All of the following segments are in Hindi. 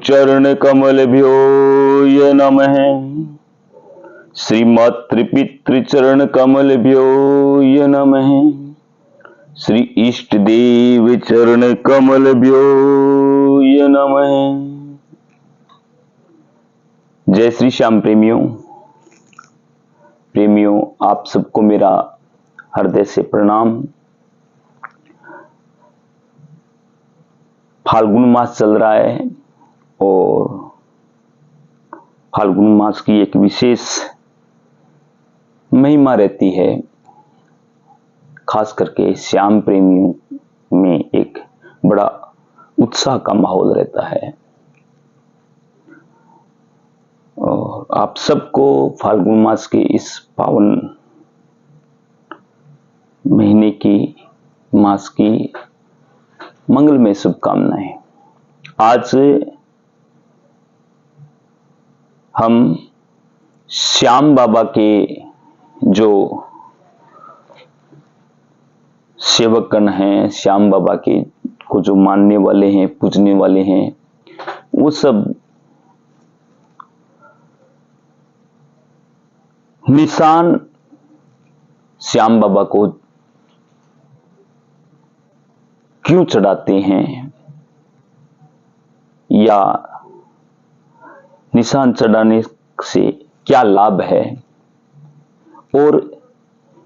चरण कमलभ्यो नमः। श्रीमातृपितृचरण कमलभ्यो नमः। श्री इष्ट देव चरण कमलभ्यो नमः। जय श्री श्याम प्रेमियों, आप सबको मेरा हृदय से प्रणाम। फाल्गुन मास चल रहा है और फाल्गुन मास की एक विशेष महिमा रहती है। खास करके श्याम प्रेमियों में एक बड़ा उत्साह का माहौल रहता है और आप सबको फाल्गुन मास के इस पावन महीने की मास की मंगलमय शुभकामनाएं। आज हम श्याम बाबा के जो सेवकगण हैं, श्याम बाबा के को जो मानने वाले हैं, पूजने वाले हैं, वो सब निशान श्याम बाबा को क्यों चढ़ाते हैं या निशान चढ़ाने से क्या लाभ है और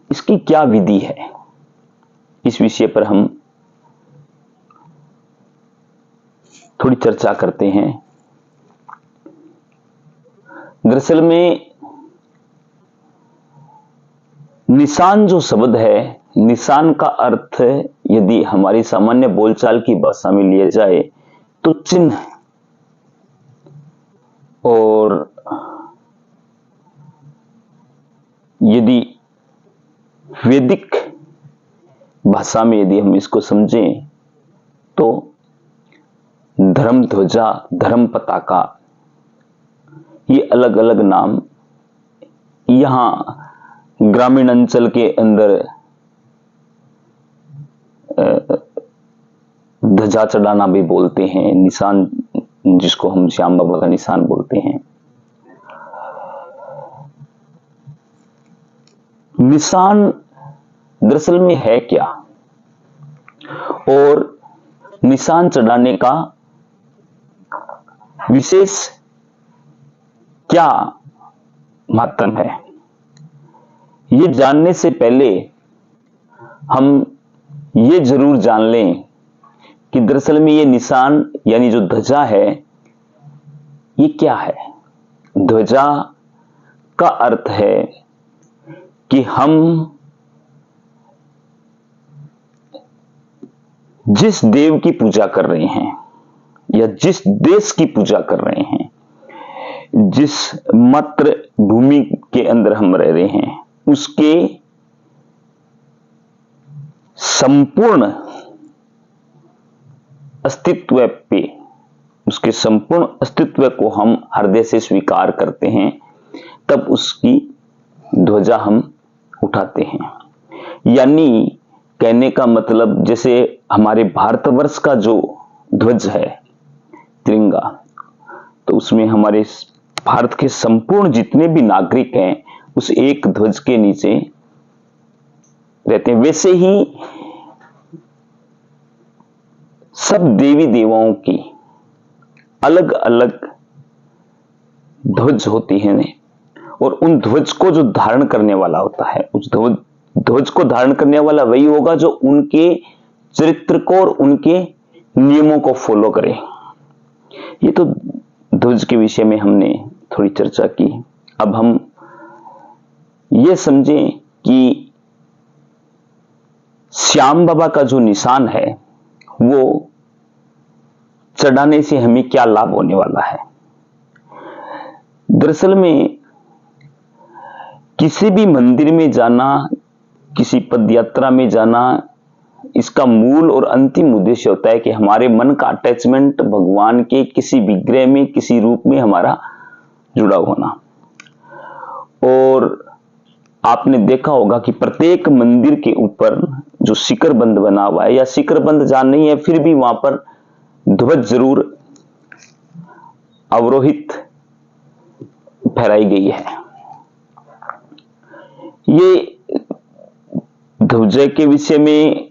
इसकी क्या विधि है, इस विषय पर हम थोड़ी चर्चा करते हैं। दरअसल में निशान जो शब्द है, निशान का अर्थ यदि हमारी सामान्य बोलचाल की भाषा में लिया जाए तो चिन्ह, और यदि वैदिक भाषा में यदि हम इसको समझें तो धर्म ध्वजा, धर्म पताका, ये अलग अलग नाम यहां ग्रामीण अंचल के अंदर ध्वजा चढ़ाना भी बोलते हैं, निशान जिसको हम श्याम बाबा का निशान बोलते हैं। निशान दरअसल में है क्या और निशान चढ़ाने का विशेष क्या महत्व है, ये जानने से पहले हम ये जरूर जान लें कि दरअसल में ये निशान यानी जो ध्वजा है ये क्या है। ध्वजा का अर्थ है कि हम जिस देव की पूजा कर रहे हैं या जिस देश की पूजा कर रहे हैं, जिस मातृभूमि के अंदर हम रह रहे हैं, उसके संपूर्ण अस्तित्व पे, उसके संपूर्ण अस्तित्व को हम हृदय से स्वीकार करते हैं, तब उसकी ध्वजा हम उठाते हैं। यानी कहने का मतलब जैसे हमारे भारतवर्ष का जो ध्वज है तिरंगा, तो उसमें हमारे भारत के संपूर्ण जितने भी नागरिक हैं उस एक ध्वज के नीचे रहते हैं। वैसे ही सब देवी देवाओं की अलग अलग ध्वज होती हैं और उन ध्वज को जो धारण करने वाला होता है, उस ध्वज को धारण करने वाला वही होगा जो उनके चरित्र को और उनके नियमों को फॉलो करे। ये तो ध्वज के विषय में हमने थोड़ी चर्चा की। अब हम ये समझें कि श्याम बाबा का जो निशान है वो चढ़ाने से हमें क्या लाभ होने वाला है। दरअसल में किसी भी मंदिर में जाना, किसी पद यात्रा में जाना, इसका मूल और अंतिम उद्देश्य होता है कि हमारे मन का अटैचमेंट भगवान के किसी विग्रह में, किसी रूप में हमारा जुड़ा होना। और आपने देखा होगा कि प्रत्येक मंदिर के ऊपर जो शिखरबंद बना हुआ है, या शिखरबंद जहां नहीं है फिर भी वहां पर ध्वज जरूर अवरोहित फहराई गई है। ये ध्वजा के विषय में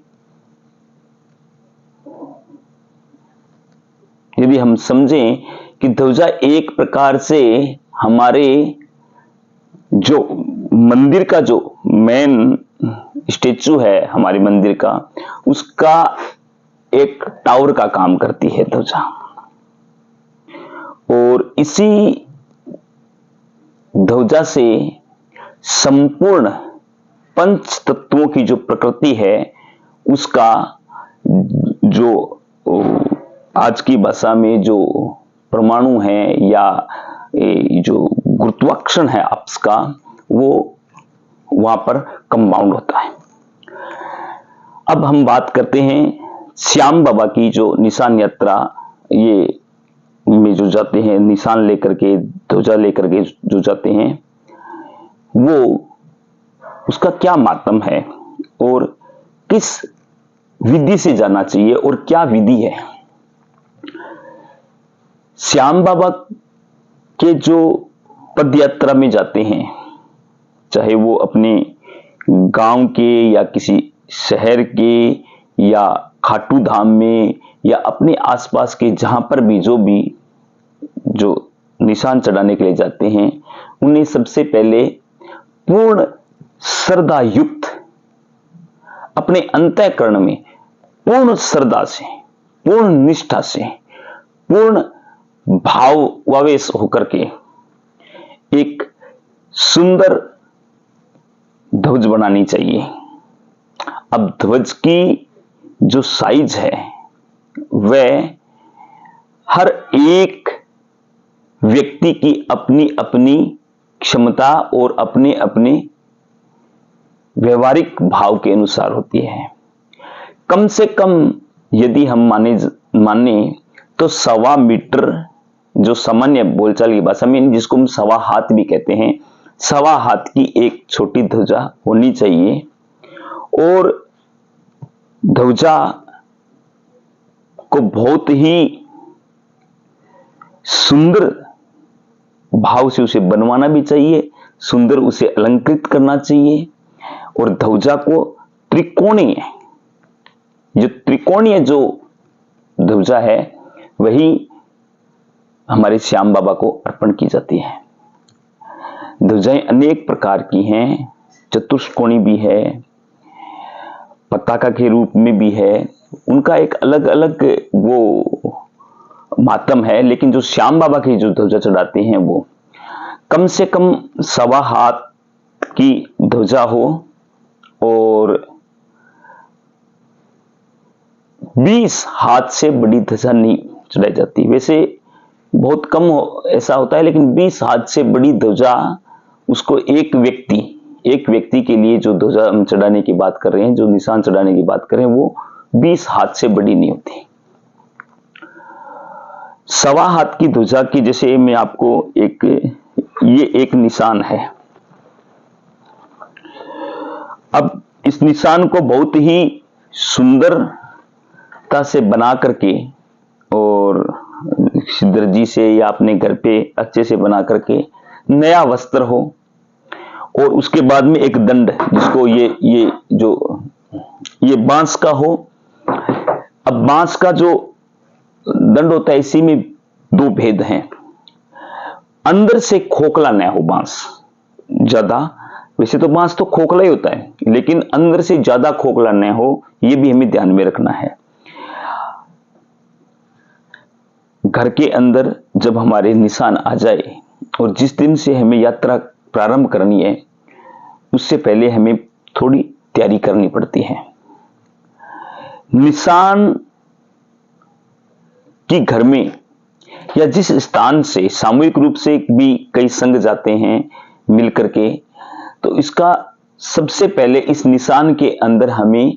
यदि हम समझें कि ध्वजा एक प्रकार से हमारे जो मंदिर का जो मेन स्टेचू है हमारे मंदिर का, उसका एक टावर का काम करती है ध्वजा। और इसी ध्वजा से संपूर्ण पंच तत्वों की जो प्रकृति है उसका जो आज की भाषा में जो परमाणु है या जो गुरुत्वाकर्षण है आपस का, वो वहां पर कंपाउंड होता है। अब हम बात करते हैं श्याम बाबा की जो निशान यात्रा ये में जो जाते हैं, निशान लेकर के ध्वजा लेकर के जो जाते हैं, वो उसका क्या मातम है और किस विधि से जाना चाहिए और क्या विधि है। श्याम बाबा के जो पद यात्रा में जाते हैं, चाहे वो अपने गांव के या किसी शहर के या खाटू धाम में या अपने आसपास के जहां पर भी जो निशान चढ़ाने के लिए जाते हैं, उन्हें सबसे पहले पूर्ण श्रद्धा युक्त अपने अंतःकरण में पूर्ण श्रद्धा से, पूर्ण निष्ठा से, पूर्ण भावावेश होकर के एक सुंदर ध्वज बनानी चाहिए। अब ध्वज की जो साइज है वह हर एक व्यक्ति की अपनी अपनी क्षमता और अपने अपने व्यवहारिक भाव के अनुसार होती है। कम से कम यदि हम माने तो 1.25 मीटर, जो सामान्य बोलचाल की भाषा में जिसको हम 1.25 हाथ भी कहते हैं, 1.25 हाथ की एक छोटी ध्वजा होनी चाहिए। और ध्वजा को बहुत ही सुंदर भाव से उसे बनवाना भी चाहिए, सुंदर उसे अलंकृत करना चाहिए। और ध्वजा को त्रिकोणीय, जो त्रिकोणीय जो ध्वजा है वही हमारे श्याम बाबा को अर्पण की जाती है। ध्वजाएं अनेक प्रकार की हैं, चतुष्कोणी भी है, पताका के रूप में भी है, उनका एक अलग अलग वो मातम है। लेकिन जो श्याम बाबा की जो ध्वजा चढ़ाते हैं वो कम से कम 1.25 हाथ की ध्वजा हो और 20 हाथ से बड़ी ध्वजा नहीं चढ़ाई जाती। वैसे बहुत कम ऐसा होता है, लेकिन 20 हाथ से बड़ी ध्वजा उसको एक व्यक्ति के लिए जो ध्वजा हम चढ़ाने की बात कर रहे हैं, जो निशान चढ़ाने की बात कर रहे हैं, वो 20 हाथ से बड़ी नहीं होती। 1.25 हाथ की ध्वजा की, जैसे मैं आपको ये एक निशान है। अब इस निशान को बहुत ही सुंदरता से बना करके और दर्जी से या अपने घर पे अच्छे से बना करके नया वस्त्र हो और उसके बाद में एक दंड, जिसको ये बांस का हो। अब बांस का जो दंड होता है, इसी में 2 भेद हैं। अंदर से खोखला न हो बांस ज्यादा, वैसे तो बांस तो खोखला ही होता है, लेकिन अंदर से ज्यादा खोखला न हो, यह भी हमें ध्यान में रखना है। घर के अंदर जब हमारे निशान आ जाए और जिस दिन से हमें यात्रा प्रारंभ करनी है, उससे पहले हमें थोड़ी तैयारी करनी पड़ती है। निशान की घर में या जिस स्थान से सामूहिक रूप से भी कई संघ जाते हैं मिलकर के, तो इसका सबसे पहले इस निशान के अंदर हमें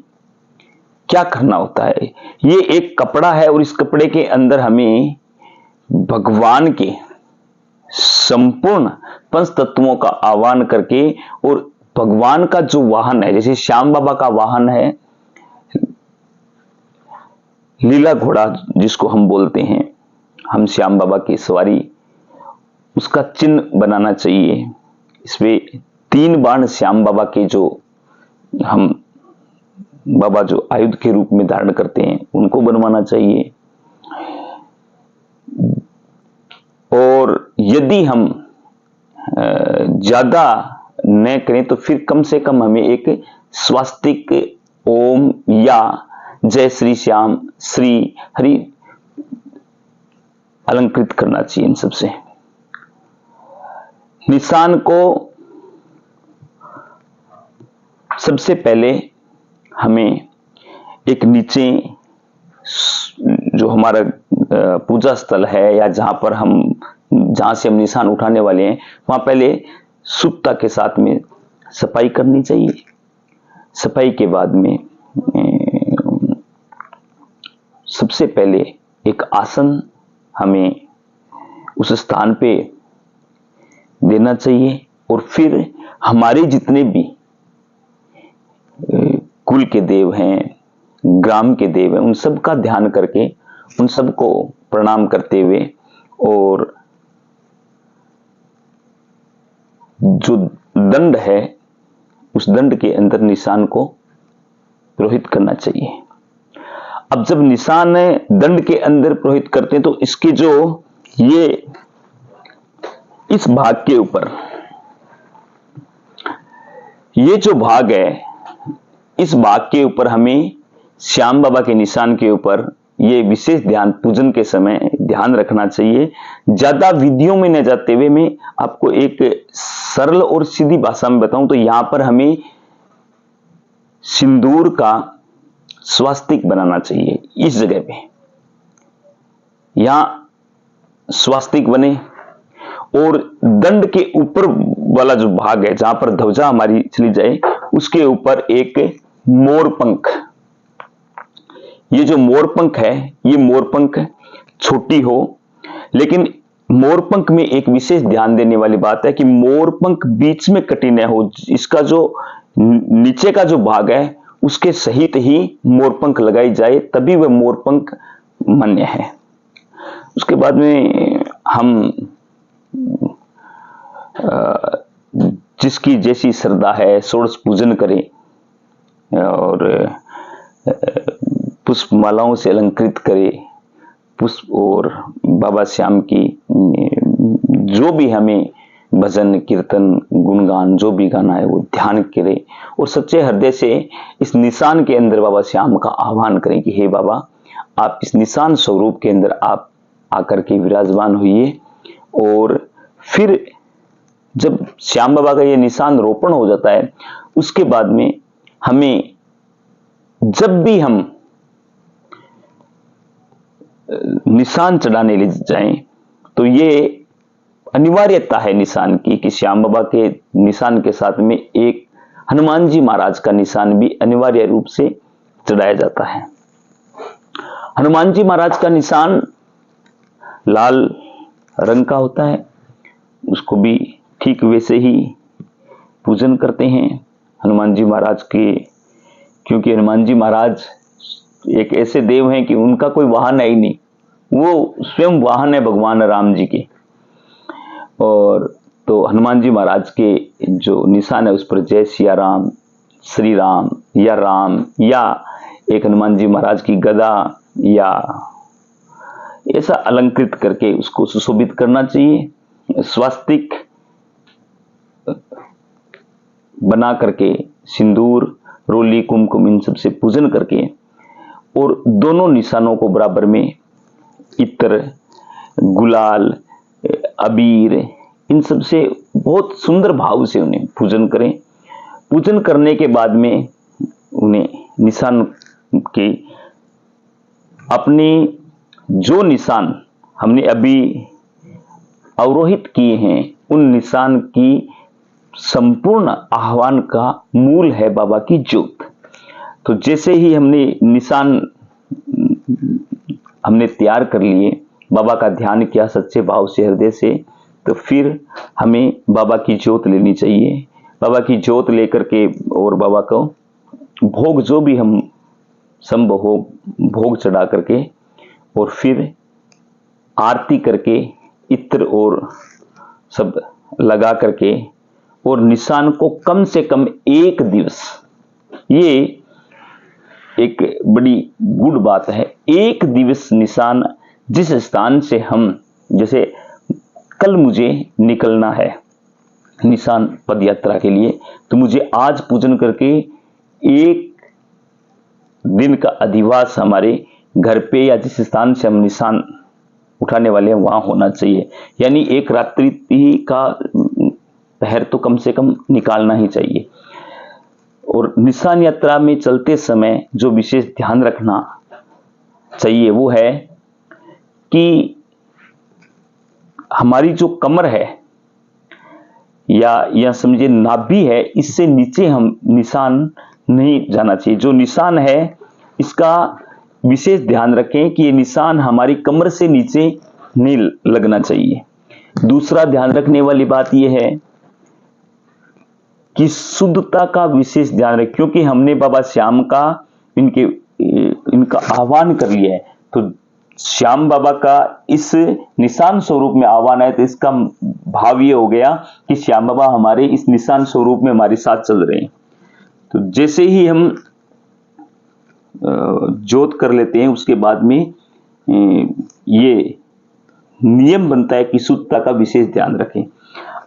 क्या करना होता है। ये एक कपड़ा है और इस कपड़े के अंदर हमें भगवान के संपूर्ण पंच तत्वों का आह्वान करके, और भगवान का जो वाहन है, जैसे श्याम बाबा का वाहन है लीला घोड़ा जिसको हम बोलते हैं, हम श्याम बाबा की सवारी उसका चिन्ह बनाना चाहिए। इसमें 3 बाण श्याम बाबा के जो हम बाबा जो आयुध के रूप में धारण करते हैं उनको बनवाना चाहिए। और यदि हम ज्यादा न करें तो फिर कम से कम हमें एक स्वास्तिक ओम या जय श्री श्याम श्री हरि अलंकृत करना चाहिए। इन सबसे निशान को सबसे पहले हमें एक नीचे जो हमारा पूजा स्थल है या जहां से हम निशान उठाने वाले हैं वहां पहले शुद्धता के साथ में सफाई करनी चाहिए। सफाई के बाद में सबसे पहले एक आसन हमें उस स्थान पे देना चाहिए और फिर हमारे जितने भी कुल के देव हैं, ग्राम के देव हैं, उन सब का ध्यान करके उन सबको प्रणाम करते हुए और जो दंड है उस दंड के अंदर निशान को पुरोहित करना चाहिए। अब जब निशान दंड के अंदर पुरोहित करते हैं तो इसके जो ये इस भाग के ऊपर ये जो भाग है इस भाग के ऊपर हमें श्याम बाबा के निशान के ऊपर ये विशेष ध्यान पूजन के समय ध्यान रखना चाहिए। ज्यादा विधियों में न जाते हुए मैं आपको एक सरल और सीधी भाषा में बताऊं तो यहां पर हमें सिंदूर का स्वास्तिक बनाना चाहिए। इस जगह पे यहां स्वास्तिक बने और दंड के ऊपर वाला जो भाग है जहां पर ध्वजा हमारी चली जाए उसके ऊपर एक मोरपंख, ये जो मोरपंख है ये मोरपंख छोटी हो, लेकिन मोरपंख में एक विशेष ध्यान देने वाली बात है कि मोरपंख बीच में कटी न हो। इसका जो नीचे का जो भाग है उसके सहित ही मोरपंख लगाई जाए तभी वह मोरपंख मान्य है। उसके बाद में हम जिसकी जैसी श्रद्धा है षोडश पूजन करें और पुष्प मालाओं से अलंकृत करे पुष्प और बाबा श्याम की जो भी हमें भजन कीर्तन गुणगान जो भी गाना है वो ध्यान करें और सच्चे हृदय से इस निशान के अंदर बाबा श्याम का आह्वान करें कि हे बाबा आप इस निशान स्वरूप के अंदर आप आकर के विराजमान हुई। और फिर जब श्याम बाबा का ये निशान रोपण हो जाता है उसके बाद में हमें जब भी हम निशान चढ़ाने ले जाएं तो ये अनिवार्यता है निशान की कि श्याम बाबा के निशान के साथ में एक हनुमान जी महाराज का निशान भी अनिवार्य रूप से चढ़ाया जाता है। हनुमान जी महाराज का निशान लाल रंग का होता है, उसको भी ठीक वैसे ही पूजन करते हैं हनुमान जी महाराज के, क्योंकि हनुमान जी महाराज एक ऐसे देव हैं कि उनका कोई वाहन है ही नहीं, वो स्वयं वाहन है भगवान राम जी के। और तो हनुमान जी महाराज के जो निशान है उस पर जय सिया राम, श्री राम या एक हनुमान जी महाराज की गदा या ऐसा अलंकृत करके उसको सुशोभित करना चाहिए। स्वास्तिक बना करके सिंदूर रोली कुमकुम इन सबसे पूजन करके और दोनों निशानों को बराबर में इत्र गुलाल अबीर इन सब से बहुत सुंदर भाव से उन्हें पूजन करें। पूजन करने के बाद में उन्हें निशान के अपने जो निशान हमने अभी अवरोहित किए हैं उन निशान की संपूर्ण आह्वान का मूल है बाबा की ज्योत। तो जैसे ही हमने निशान हमने तैयार कर लिए, बाबा का ध्यान किया सच्चे भाव से हृदय से, तो फिर हमें बाबा की ज्योत लेनी चाहिए। बाबा की ज्योत लेकर के और बाबा को भोग जो भी हम संभव हो भोग चढ़ा करके और फिर आरती करके इत्र और सब लगा करके और निशान को कम से कम 1 दिवस, ये एक बड़ी गुड बात है, 1 दिवस निशान जिस स्थान से हम, जैसे कल मुझे निकलना है निशान पद यात्रा के लिए, तो मुझे आज पूजन करके 1 दिन का अधिवास हमारे घर पे या जिस स्थान से हम निशान उठाने वाले हैं वहां होना चाहिए। यानी 1 रात्रि का पहर तो कम से कम निकालना ही चाहिए। और निशान यात्रा में चलते समय जो विशेष ध्यान रखना चाहिए वो है कि हमारी जो कमर है या समझिए नाभि है, इससे नीचे हम निशान नहीं जाना चाहिए। जो निशान है इसका विशेष ध्यान रखें कि ये निशान हमारी कमर से नीचे नहीं लगना चाहिए। दूसरा ध्यान रखने वाली बात यह है कि शुद्धता का विशेष ध्यान रखें, क्योंकि हमने बाबा श्याम का इनका आह्वान कर लिया है, तो श्याम बाबा का इस निशान स्वरूप में आह्वान है, तो इसका भाव ये हो गया कि श्याम बाबा हमारे इस निशान स्वरूप में हमारे साथ चल रहे हैं। तो जैसे ही हम जोत कर लेते हैं उसके बाद में ये नियम बनता है कि शुद्धता का विशेष ध्यान रखें।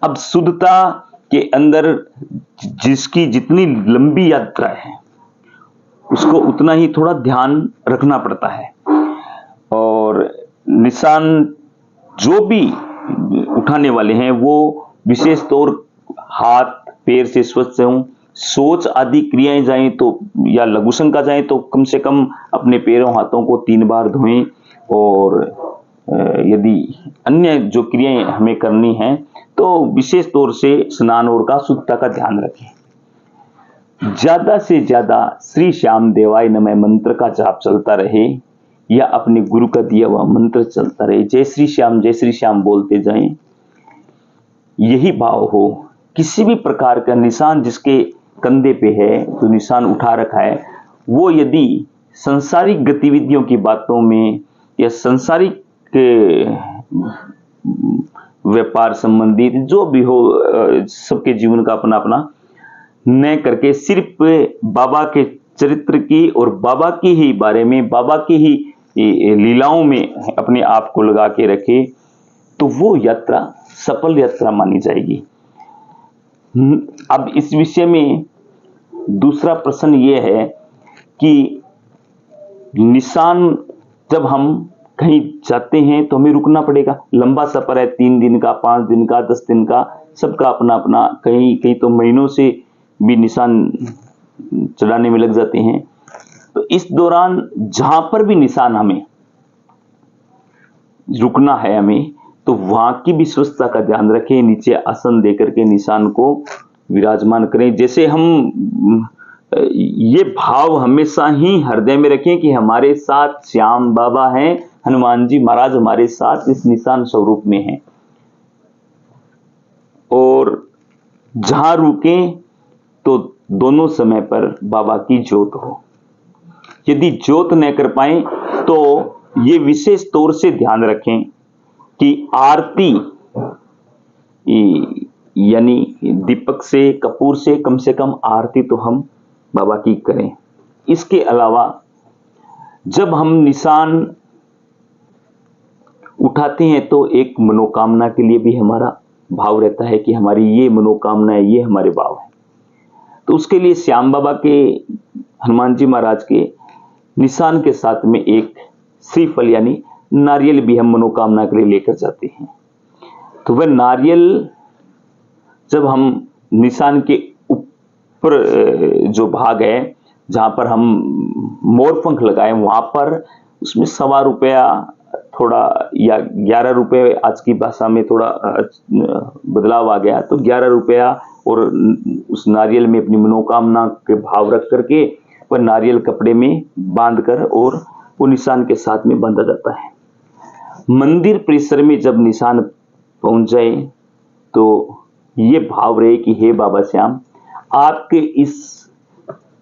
अब शुद्धता के अंदर जिसकी जितनी लंबी यात्रा है उसको उतना ही थोड़ा ध्यान रखना पड़ता है। और निशान जो भी उठाने वाले हैं वो विशेष तौर हाथ पैर से स्वच्छ हों, शौच आदि क्रियाएं जाएं तो या लघुशंका जाएं तो कम से कम अपने पैरों हाथों को 3 बार धोएं। और यदि अन्य जो क्रियाएं हमें करनी हैं तो विशेष तौर से स्नान और का शुद्धता का ध्यान रखें। ज्यादा से ज्यादा श्री श्याम देवाय नमः मंत्र का जाप चलता रहे या अपने गुरु का दिया हुआ मंत्र चलता रहे, जय श्री श्याम बोलते जाएं। यही भाव हो। किसी भी प्रकार का निशान जिसके कंधे पे है, तो निशान उठा रखा है, वो यदि संसारिक गतिविधियों की बातों में या संसारिक व्यापार संबंधित जो भी हो, सबके जीवन का अपना अपना न करके सिर्फ बाबा के चरित्र की और बाबा की ही बारे में, बाबा की ही लीलाओं में अपने आप को लगा के रखे, तो वो यात्रा सफल यात्रा मानी जाएगी। अब इस विषय में दूसरा प्रश्न ये है कि निशान जब हम कहीं जाते हैं तो हमें रुकना पड़ेगा। लंबा सफर है, 3 दिन का, 5 दिन का, 10 दिन का, सबका अपना अपना, कहीं तो महीनों से भी निशान चढ़ाने में लग जाते हैं। तो इस दौरान जहां पर भी निशान हमें रुकना है हमें, तो वहां की भी स्वच्छता का ध्यान रखें। नीचे आसन देकर के निशान को विराजमान करें। जैसे हम ये भाव हमेशा ही हृदय में रखें कि हमारे साथ श्याम बाबा हैं, हनुमान जी महाराज हमारे साथ इस निशान स्वरूप में हैं। और जहां रुकें तो दोनों समय पर बाबा की ज्योत हो। यदि ज्योत न कर पाए तो ये विशेष तौर से ध्यान रखें कि आरती यानी दीपक से, कपूर से कम आरती तो हम बाबा की करें। इसके अलावा जब हम निशान उठाते हैं तो एक मनोकामना के लिए भी हमारा भाव रहता है कि हमारी ये मनोकामना है, ये हमारे भाव है। तो उसके लिए श्याम बाबा के, हनुमान जी महाराज के निशान के साथ में एक श्रीफल यानी नारियल भी हम मनोकामना के लिए लेकर जाते हैं। तो वह नारियल जब हम निशान के ऊपर जो भाग है जहां पर हम मोर पंख लगाए, वहां पर उसमें ₹1.25 थोड़ा या ₹11 आज की भाषा में थोड़ा बदलाव आ गया, तो ₹11 और उस नारियल में अपनी मनोकामना के भाव रख करके वह नारियल कपड़े में बांधकर और वो निशान के साथ में बांधा जाता है। मंदिर परिसर में जब निशान पहुंच जाए तो ये भाव रहे कि हे बाबा श्याम, आपके इस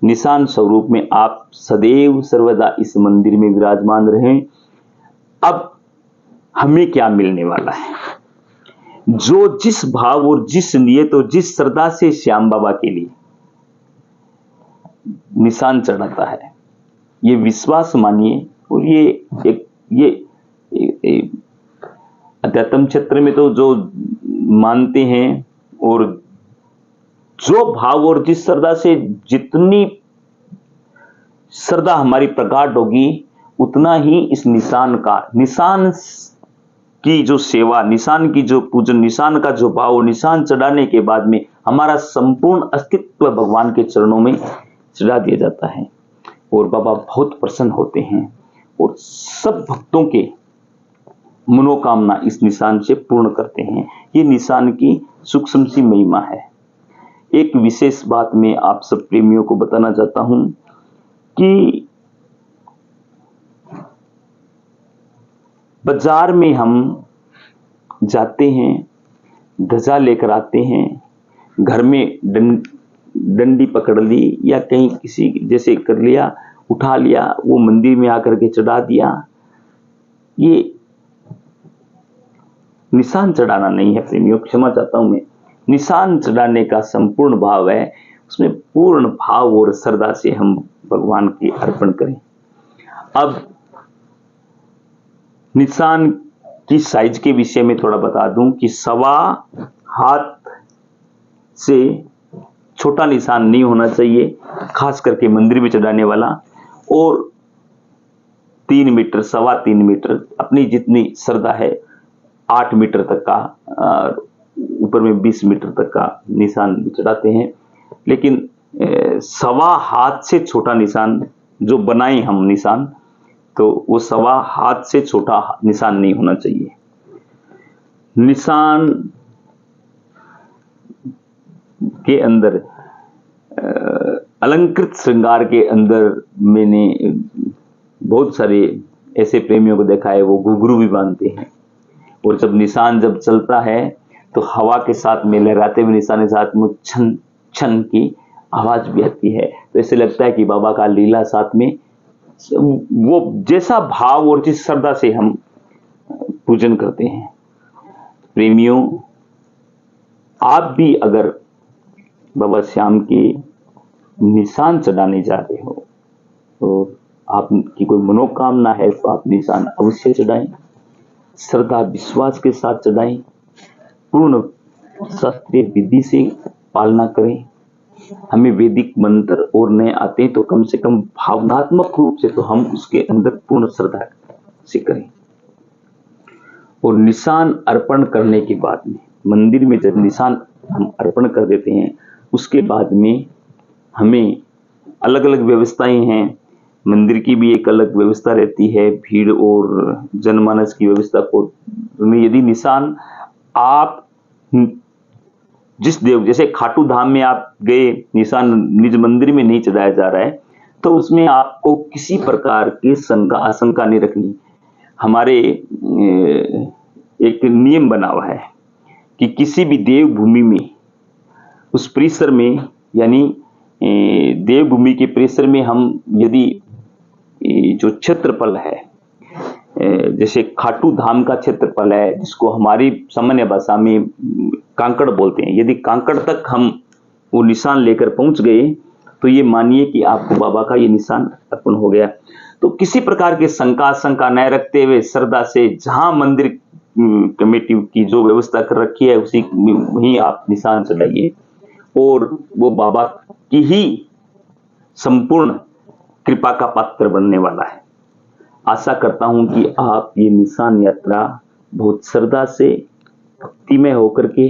निशान स्वरूप में आप सदैव सर्वदा इस मंदिर में विराजमान रहें। अब हमें क्या मिलने वाला है? जो जिस भाव और जिस नियत और जिस श्रद्धा से श्याम बाबा के लिए निशान चढ़ाता है, ये विश्वास मानिए। और ये अध्यात्म क्षेत्र में तो जो मानते हैं और जो भाव और जिस श्रद्धा से जितनी श्रद्धा हमारी प्रगाढ़ होगी, उतना ही इस निशान की जो सेवा, निशान की जो पूजन, निशान का जो भाव, निशान चढ़ाने के बाद में हमारा संपूर्ण अस्तित्व भगवान के चरणों में चढ़ा दिया जाता है और बाबा बहुत प्रसन्न होते हैं और सब भक्तों के मनोकामना इस निशान से पूर्ण करते हैं। ये निशान की सूक्ष्म सी महिमा है। एक विशेष बात मैं आप सब प्रेमियों को बताना चाहता हूं कि बाजार में हम जाते हैं, ध्वजा लेकर आते हैं, घर में डंडी पकड़ ली या कहीं किसी जैसे कर लिया, उठा लिया, वो मंदिर में आकर के चढ़ा दिया। ये निशान चढ़ाना नहीं है प्रेमियों, क्षमा चाहता हूं मैं। निशान चढ़ाने का संपूर्ण भाव है, उसमें पूर्ण भाव और श्रद्धा से हम भगवान की अर्पण करें। अब निशान की साइज के विषय में थोड़ा बता दूं कि 1.25 हाथ से छोटा निशान नहीं होना चाहिए, खास करके मंदिर में चढ़ाने वाला, और 3 मीटर, 3.25 मीटर, अपनी जितनी श्रद्धा है 8 मीटर तक का, ऊपर में 20 मीटर तक का निशान भी चढ़ाते हैं। लेकिन 1.25 हाथ से छोटा निशान जो बनाए हम निशान, तो वो 1.25 हाथ से छोटा निशान नहीं होना चाहिए। निशान के अंदर अलंकृत श्रृंगार के अंदर मैंने बहुत सारे ऐसे प्रेमियों को देखा है, वो घुंघरू भी बांधते हैं और जब निशान जब चलता है तो हवा के साथ में लहराते हुए निशान के साथ में छन छन की आवाज भी आती है। तो ऐसे लगता है कि बाबा का लीला साथ में, वो जैसा भाव और जिस श्रद्धा से हम पूजन करते हैं। प्रेमियों, आप भी अगर बाबा श्याम के निशान चढ़ाने जा रहे हो तो आपकी कोई मनोकामना है तो आप निशान अवश्य चढ़ाएं, श्रद्धा विश्वास के साथ चढ़ाएं, पूर्ण शास्त्रीय विधि से पालना करें। हमें वैदिक मंत्र और नए आते हैं तो कम से कम भावनात्मक रूप से तो हम उसके अंदर पूर्ण श्रद्धा से करें। और निशान अर्पण करने के बाद में मंदिर में जब निशान हम अर्पण कर देते हैं, उसके बाद में हमें अलग अलग व्यवस्थाएं हैं। मंदिर की भी एक अलग व्यवस्था रहती है, भीड़ और जनमानस की व्यवस्था को। यदि निशान आप जिस देव, जैसे खाटू धाम में आप गए, निशान निज मंदिर में नहीं चढ़ाया जा रहा है, तो उसमें आपको किसी प्रकार की आशंका नहीं रखनी। हमारे एक नियम बना हुआ है कि किसी भी देवभूमि में, उस परिसर में, यानी देवभूमि के परिसर में हम यदि जो क्षेत्रफल है, जैसे खाटू धाम का क्षेत्रफल है, जिसको हमारी सामान्य भाषा में कांकड़ बोलते हैं, यदि कांकड़ तक हम वो निशान लेकर पहुंच गए तो ये मानिए कि आपको बाबा का ये निशान अर्पण हो गया। तो किसी प्रकार के शंका न रखते हुए श्रद्धा से जहां मंदिर कमेटी की जो व्यवस्था कर रखी है उसी में ही आप निशान चढ़ाइए और वो बाबा की ही संपूर्ण कृपा का पात्र बनने वाला है। आशा करता हूं कि आप ये निशान यात्रा बहुत श्रद्धा से, भक्ति में होकर के,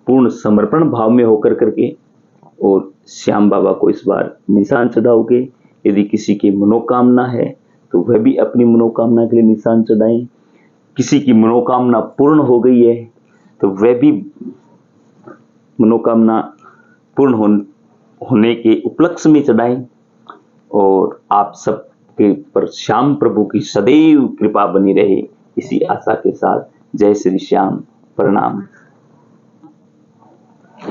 पूर्ण समर्पण भाव में होकर करके और श्याम बाबा को इस बार निशान चढ़ाओगे। यदि किसी की मनोकामना है तो वह भी अपनी मनोकामना के लिए निशान चढ़ाएं। किसी की मनोकामना पूर्ण हो गई है तो वह भी मनोकामना पूर्ण होने के उपलक्ष्य में चढ़ाएं। और आप सब के पर श्याम प्रभु की सदैव कृपा बनी रहे, इसी आशा के साथ जय श्री श्याम। प्रणाम।